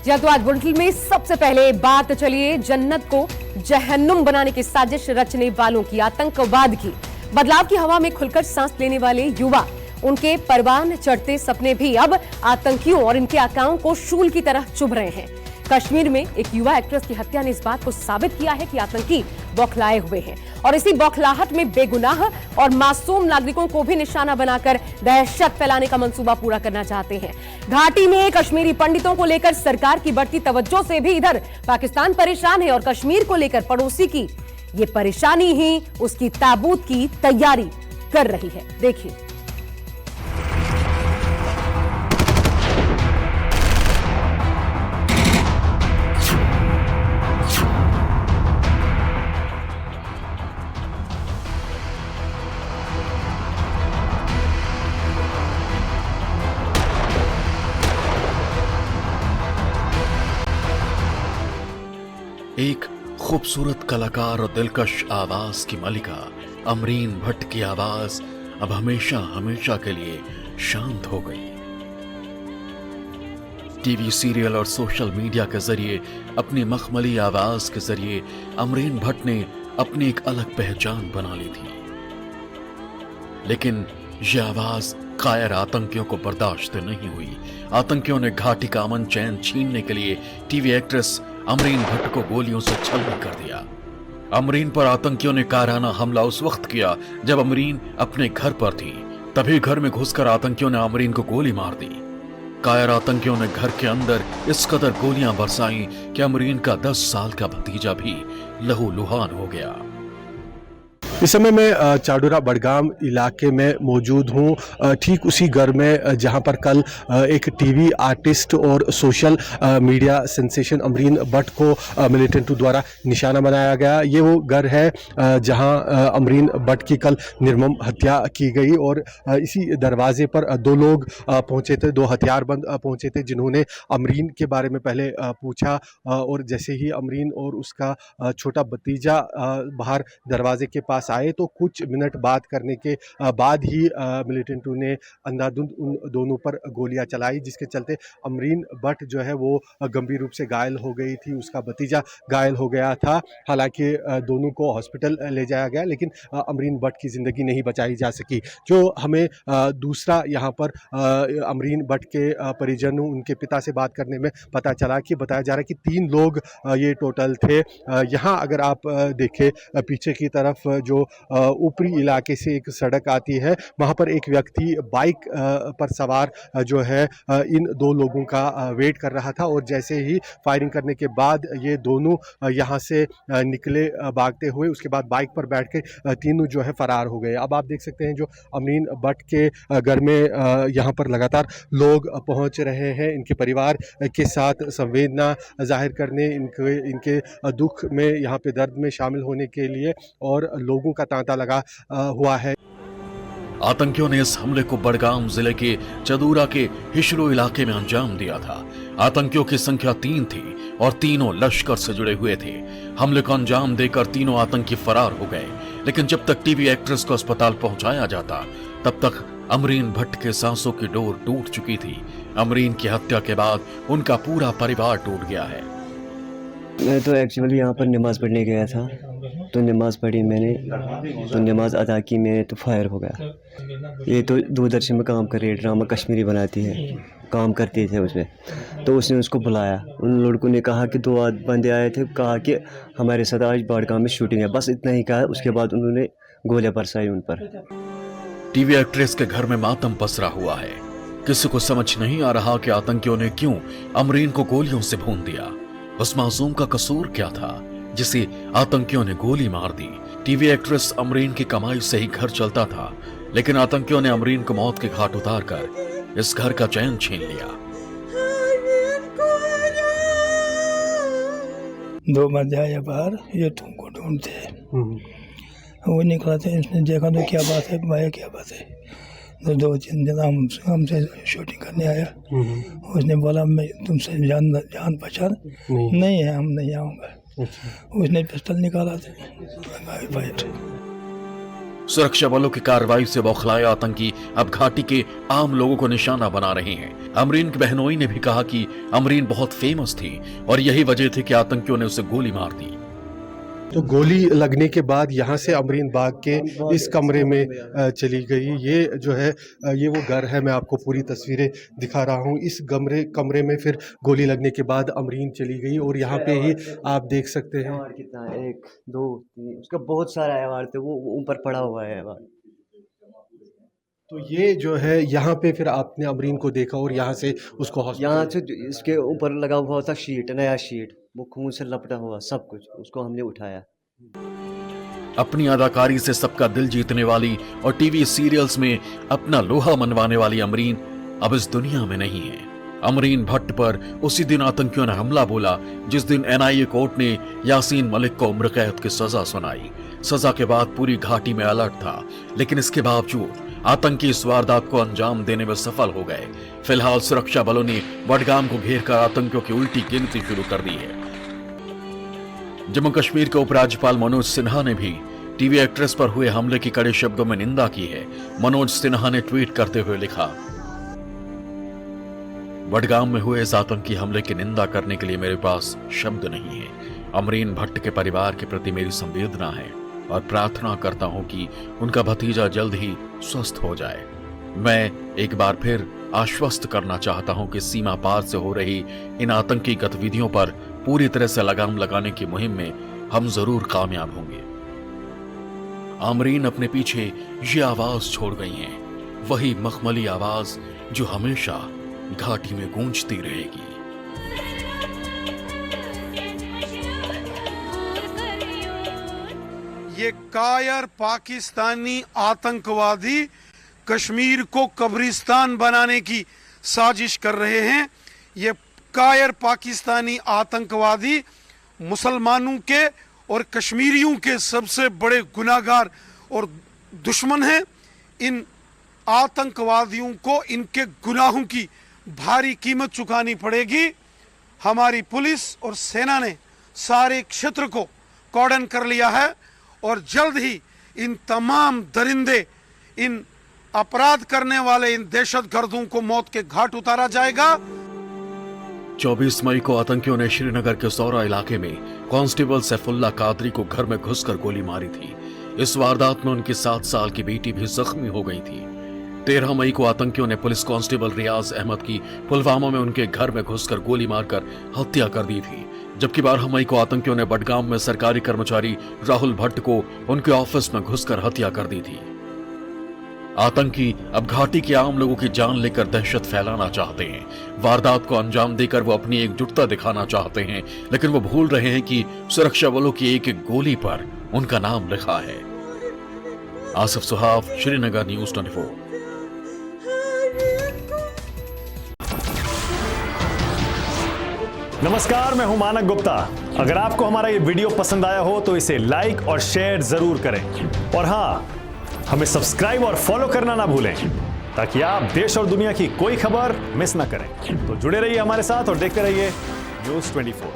जी तो आज बुलेटिन में सबसे पहले बात चलिए जन्नत को जहन्नुम बनाने की साजिश रचने वालों की, आतंकवाद की। बदलाव की हवा में खुलकर सांस लेने वाले युवा, उनके परवान चढ़ते सपने भी अब आतंकियों और इनके आकाओं को शूल की तरह चुभ रहे हैं। कश्मीर में एक युवा एक्ट्रेस की हत्या ने इस बात को साबित किया है कि आतंकी बौखलाए हुए हैं और इसी बौखलाहट में बेगुनाह और मासूम नागरिकों को भी निशाना बनाकर दहशत फैलाने का मंसूबा पूरा करना चाहते हैं। घाटी में कश्मीरी पंडितों को लेकर सरकार की बढ़ती तवज्जो से भी इधर पाकिस्तान परेशान है और कश्मीर को लेकर पड़ोसी की ये परेशानी ही उसकी ताबूत की तैयारी कर रही है। देखिए एक खूबसूरत कलाकार और दिलकश आवाज की मलिका अमरीन भट्ट की आवाज अब हमेशा हमेशा के लिए शांत हो गई। टीवी सीरियल और सोशल मीडिया के जरिए अपनी मखमली आवाज के जरिए अमरीन भट्ट ने अपनी एक अलग पहचान बना ली थी, लेकिन यह आवाज कायर आतंकियों को बर्दाश्त नहीं हुई। आतंकियों ने घाटी का अमन चैन छीनने के लिए टीवी एक्ट्रेस अमरीन भट्ट को गोलियों से छलनी कर दिया। अमरीन पर आतंकियों ने कायराना हमला उस वक्त किया जब अमरीन अपने घर पर थी। तभी घर में घुसकर आतंकियों ने अमरीन को गोली मार दी। कायर आतंकियों ने घर के अंदर इस कदर गोलियां बरसाई कि अमरीन का 10 साल का भतीजा भी लहूलुहान हो गया। इस समय मैं चाडोरा बडगाम इलाके में मौजूद हूँ, ठीक उसी घर में जहाँ पर कल एक टीवी आर्टिस्ट और social media sensation Amreen Bhatt को मिलिटेंटों द्वारा निशाना बनाया गया। ये वो घर है जहाँ अमरीन भट्ट की कल निर्मम हत्या की गई और इसी दरवाजे पर दो लोग पहुँचे थे, दो हथियारबंद पहुँचे थे, जिन्होंने अमरीन के बारे में पहले पूछा और जैसे ही अमरीन और उसका छोटा भतीजा बाहर दरवाजे के पास आए तो कुछ मिनट बात करने के बाद ही मिलिटेंटों ने अंधाधुंध उन दोनों पर गोलियां चलाई, जिसके चलते अमरीन भट्ट जो है वो गंभीर रूप से घायल हो गई थी, उसका भतीजा घायल हो गया था। हालांकि दोनों को हॉस्पिटल ले जाया गया, लेकिन अमरीन भट्ट की ज़िंदगी नहीं बचाई जा सकी। जो हमें दूसरा यहाँ पर अमरीन भट्ट के परिजनों, उनके पिता से बात करने में पता चला कि बताया जा रहा है कि 3 लोग ये टोटल थे। यहाँ अगर आप देखें पीछे की तरफ जो ऊपरी इलाके से एक सड़क आती है, वहां पर एक व्यक्ति बाइक पर सवार जो है इन 2 लोगों का वेट कर रहा था और जैसे ही फायरिंग करने के बाद ये दोनों यहां से निकले भागते हुए, उसके बाद बाइक पर बैठ के तीनों जो है फरार हो गए। अब आप देख सकते हैं जो अमरीन भट्ट के घर में यहां पर लगातार लोग पहुंच रहे हैं, इनके परिवार के साथ संवेदना जाहिर करने, इनके दुख में, यहाँ पे दर्द में शामिल होने के लिए, और लोगों का तांता लगा हुआ है। आतंकियों ने इस हमले को बडगाम जिले के चदूरा के हिशरो इलाके में अंजाम दिया था। आतंकियों की संख्या 3 थी और तीनों लश्कर से जुड़े हुए थे। हमले को अंजाम देकर तीनों आतंकी फरार हो गए, लेकिन जब तक टीवी एक्ट्रेस को अस्पताल पहुंचाया जाता तब तक अमरीन भट्ट के सांसों की डोर टूट चुकी थी। अमरीन की हत्या के बाद उनका पूरा परिवार टूट गया है। मैं तो एक्चुअली यहाँ पर नमाज़ पढ़ने गया था, तो नमाज़ पढ़ी मैंने, तो नमाज़ अदा की मैंने, तो फायर हो गया। ये तो दूरदर्शन में काम कर रही है, ड्रामा कश्मीरी बनाती है, काम करते थे उसमें, तो उसने उसको बुलाया। उन लड़कों ने कहा कि 2 बंदे आए थे, कहा कि हमारे साथ आज बडगाम में शूटिंग है, बस इतना ही कहा। उसके बाद उन्होंने गोलियां बरसाई उन पर। टीवी एक्ट्रेस के घर में मातम पसरा हुआ है। किसी को समझ नहीं आ रहा कि आतंकियों ने क्यों अमरीन को गोलियों से भून दिया। उस मासूम का कसूर क्या था जिसे आतंकियों ने गोली मार दी। टीवी एक्ट्रेस अमरीन की कमाई से ही घर चलता था, लेकिन आतंकियों ने अमरीन को मौत के घाट उतारकर इस घर का चैन छीन लिया। 2 बंदे आए बाहर, ये तुमको ढूंढते। वो निकला था, इसने देखा तो क्या बात है भाई, क्या बात है। तो 2-3 दिन हमसे शूटिंग करने आया। उसने बोला मैं तुमसे जान पहचान नहीं है, हम नहीं आऊँगा। उसने पिस्टल निकाला था। सुरक्षा बलों की कार्रवाई से बौखलाए आतंकी अब घाटी के आम लोगों को निशाना बना रहे हैं। अमरीन की बहनोई ने भी कहा कि अमरीन बहुत फेमस थी और यही वजह थी कि आतंकियों ने उसे गोली मार दी। तो गोली लगने के बाद यहाँ से अमरीन बाग के इस कमरे में चली गई। ये जो है ये वो घर है, मैं आपको पूरी तस्वीरें दिखा रहा हूँ। इस कमरे में फिर गोली लगने के बाद अमरीन चली गई और यहाँ पे ही आप देख सकते हैं अवार्ड कितना है, 1 2 3, उसका बहुत सारा अवार्ड थे, वो ऊपर पड़ा हुआ है अवार्ड। तो ये जो है यहाँ पे फिर आपने अमरीन को देखा और यहाँ से उसको यहाँ से इसके ऊपर लगा हुआ था शीट, नया शीट, वो खून से लपटा हुआ सब कुछ, उसको हमने उठाया। अपनी अदाकारी से सबका दिल जीतने वाली और टीवी सीरियल्स में अपना लोहा मनवाने वाली अमरीन अब इस दुनिया में नहीं है। अमरीन भट्ट पर उसी दिन आतंकियों ने हमला बोला जिस दिन एनआईए कोर्ट ने यासीन मलिक को उम्र कैद की सजा सुनाई। सजा के बाद पूरी घाटी में अलर्ट था, लेकिन इसके बावजूद आतंकी इस वारदात को अंजाम देने में सफल हो गए। फिलहाल सुरक्षा बलों ने बडगाम को घेर कर आतंकियों की उल्टी गिनती शुरू कर दी है। जम्मू कश्मीर के उपराज्यपाल मनोज सिन्हा ने भी टीवी एक्ट्रेस पर हुए हमले की कड़े शब्दों में निंदा की है। मनोज सिन्हा ने ट्वीट करते हुए लिखा, बडगाम में हुए इस आतंकी हमले की निंदा करने के लिए मेरे पास शब्द नहीं है। अमरीन भट्ट के परिवार के प्रति मेरी संवेदना है और प्रार्थना करता हूं कि उनका भतीजा जल्द ही स्वस्थ हो जाए। मैं एक बार फिर आश्वस्त करना चाहता हूं कि सीमा पार से हो रही इन आतंकी गतिविधियों पर पूरी तरह से लगाम लगाने की मुहिम में हम जरूर कामयाब होंगे। अमरीन अपने पीछे ये आवाज छोड़ गई है, वही मखमली आवाज जो हमेशा घाटी में गूंजती रहेगी। ये कायर पाकिस्तानी आतंकवादी कश्मीर को कब्रिस्तान बनाने की साजिश कर रहे हैं। ये कायर पाकिस्तानी आतंकवादी मुसलमानों के और कश्मीरियों के सबसे बड़े गुनाहगार और दुश्मन हैं। इन आतंकवादियों को इनके गुनाहों की भारी कीमत चुकानी पड़ेगी। हमारी पुलिस और सेना ने सारे क्षेत्र को कॉर्डन कर लिया है और जल्द ही इन तमाम दरिंदे, इन अपराध करने वाले इन दहशतगर्दों को मौत के घाट उतारा जाएगा। 24 मई को आतंकियों ने श्रीनगर के सौरा इलाके में कांस्टेबल सैफुल्ला कादरी को घर में घुसकर गोली मारी थी। इस वारदात में उनकी 7 साल की बेटी भी जख्मी हो गई थी। 13 मई को आतंकियों ने पुलिस कांस्टेबल रियाज अहमद की पुलवामा में उनके घर में घुसकर गोली मारकर हत्या कर दी थी। जबकि 12 मई को आतंकियों ने बडगाम में सरकारी कर्मचारी राहुल भट्ट को उनके ऑफिस में घुसकर हत्या कर दी थी। आतंकी अब घाटी के आम लोगों की जान लेकर दहशत फैलाना चाहते हैं। वारदात को अंजाम देकर वो अपनी एकजुटता दिखाना चाहते हैं, लेकिन वो भूल रहे हैं कि सुरक्षा बलों की एक एक गोली पर उनका नाम लिखा है। आसिफ सुहाब, श्रीनगर, न्यूज़ 24। नमस्कार, मैं हूं मानक गुप्ता। अगर आपको हमारा ये वीडियो पसंद आया हो तो इसे लाइक और शेयर जरूर करें, और हाँ, हमें सब्सक्राइब और फॉलो करना ना भूलें ताकि आप देश और दुनिया की कोई खबर मिस ना करें। तो जुड़े रहिए हमारे साथ और देखते रहिए न्यूज़ 24।